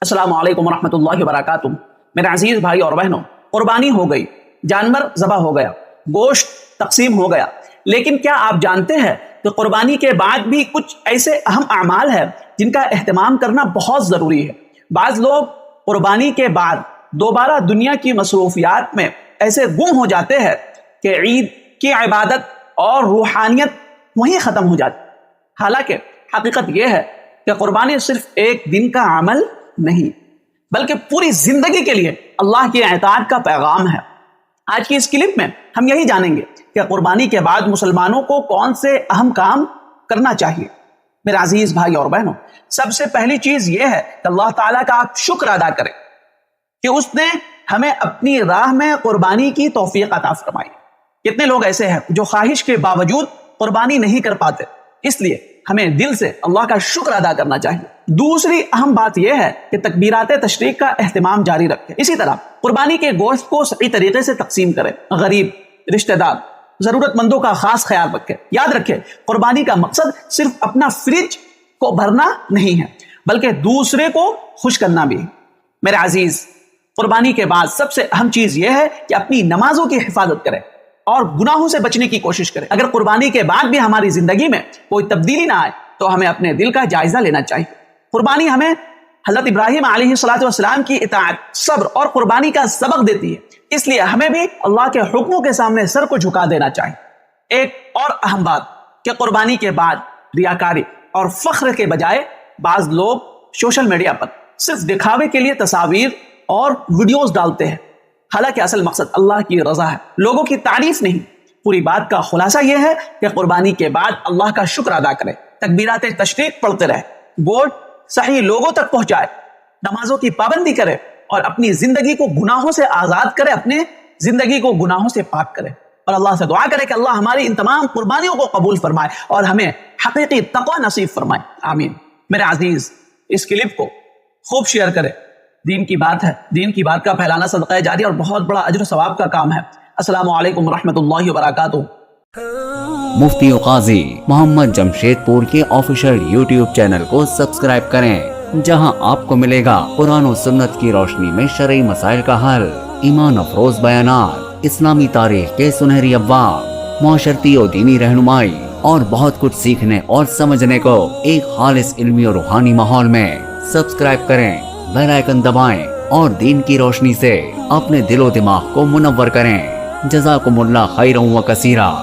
السلام علیکم ورحمۃ اللہ وبرکاتہ۔ میرے عزیز بھائی اور بہنوں، قربانی ہو گئی، جانور ذبح ہو گیا، گوشت تقسیم ہو گیا، لیکن کیا آپ جانتے ہیں کہ قربانی کے بعد بھی کچھ ایسے اہم اعمال ہیں جن کا اہتمام کرنا بہت ضروری ہے۔ بعض لوگ قربانی کے بعد دوبارہ دنیا کی مصروفیات میں ایسے گم ہو جاتے ہیں کہ عید کی عبادت اور روحانیت وہیں ختم ہو جاتی۔ حالانکہ حقیقت یہ ہے کہ قربانی صرف ایک دن کا عمل نہیں بلکہ پوری زندگی کے لیے اللہ کی اطاعت کا پیغام ہے۔ آج کی اس کلپ میں ہم یہی جانیں گے کہ قربانی کے بعد مسلمانوں کو کون سے اہم کام کرنا چاہیے۔ میرے عزیز بھائی اور بہنوں، سب سے پہلی چیز یہ ہے کہ اللہ تعالیٰ کا آپ شکر ادا کریں کہ اس نے ہمیں اپنی راہ میں قربانی کی توفیق عطا فرمائی۔ کتنے لوگ ایسے ہیں جو خواہش کے باوجود قربانی نہیں کر پاتے، اس لیے ہمیں دل سے اللہ کا شکر ادا کرنا چاہیے۔ دوسری اہم بات یہ ہے کہ تکبیرات تشریق کا اہتمام جاری رکھیں۔ اسی طرح قربانی کے گوشت کو صحیح طریقے سے تقسیم کریں، غریب، رشتہ دار، ضرورت مندوں کا خاص خیال رکھیں۔ یاد رکھیں، قربانی کا مقصد صرف اپنا فریج کو بھرنا نہیں ہے بلکہ دوسرے کو خوش کرنا بھی ہے۔ میرے عزیز، قربانی کے بعد سب سے اہم چیز یہ ہے کہ اپنی نمازوں کی حفاظت کریں اور گناہوں سے بچنے کی کوشش کریں۔ اگر قربانی کے بعد بھی ہماری زندگی میں کوئی تبدیلی نہ آئے تو ہمیں اپنے دل کا جائزہ لینا چاہیے۔ قربانی ہمیں حضرت ابراہیم علیہ السلام کی اطاعت، صبر اور قربانی کا سبق دیتی ہے، اس لیے ہمیں بھی اللہ کے حکموں کے سامنے سر کو جھکا دینا چاہیے۔ ایک اور اہم بات کہ قربانی کے بعد ریاکاری اور فخر کے بجائے بعض لوگ سوشل میڈیا پر صرف دکھاوے کے لیے تصاویر اور ویڈیوز ڈالتے ہیں، حالانکہ اصل مقصد اللہ کی رضا ہے، لوگوں کی تعریف نہیں۔ پوری بات کا خلاصہ یہ ہے کہ قربانی کے بعد اللہ کا شکر ادا کریں، تکبیرات تشریق پڑھتے رہیں، گوشت صحیح لوگوں تک پہنچائے، نمازوں کی پابندی کرے اور اپنی زندگی کو گناہوں سے آزاد کرے، اپنے زندگی کو گناہوں سے پاک کرے، اور اللہ سے دعا کرے کہ اللہ ہماری ان تمام قربانیوں کو قبول فرمائے اور ہمیں حقیقی تقوی نصیب فرمائے، آمین۔ میرے عزیز، اس کلپ کو خوب شیئر کرے، دین کی بات ہے، دین کی بات کا پھیلانا صدقہ جاری اور بہت بڑا اجر و ثواب کا کام ہے۔ السلام علیکم ورحمۃ اللہ وبرکاتہ۔ مفتی و قاضی محمد جمشید پور کے آفیشیل یوٹیوب چینل کو سبسکرائب کریں، جہاں آپ کو ملے گا قرآن و سنت کی روشنی میں شرعی مسائل کا حل، ایمان افروز بیانات، اسلامی تاریخ کے سنہری ابواب، معاشرتی و دینی رہنمائی اور بہت کچھ سیکھنے اور سمجھنے کو ایک خالص علمی اور روحانی ماحول میں۔ سبسکرائب کریں، بیل آئیکن دبائیں اور دین کی روشنی سے اپنے دل و دماغ کو منور کریں۔ جزاکم اللہ خیرا و کثیرا۔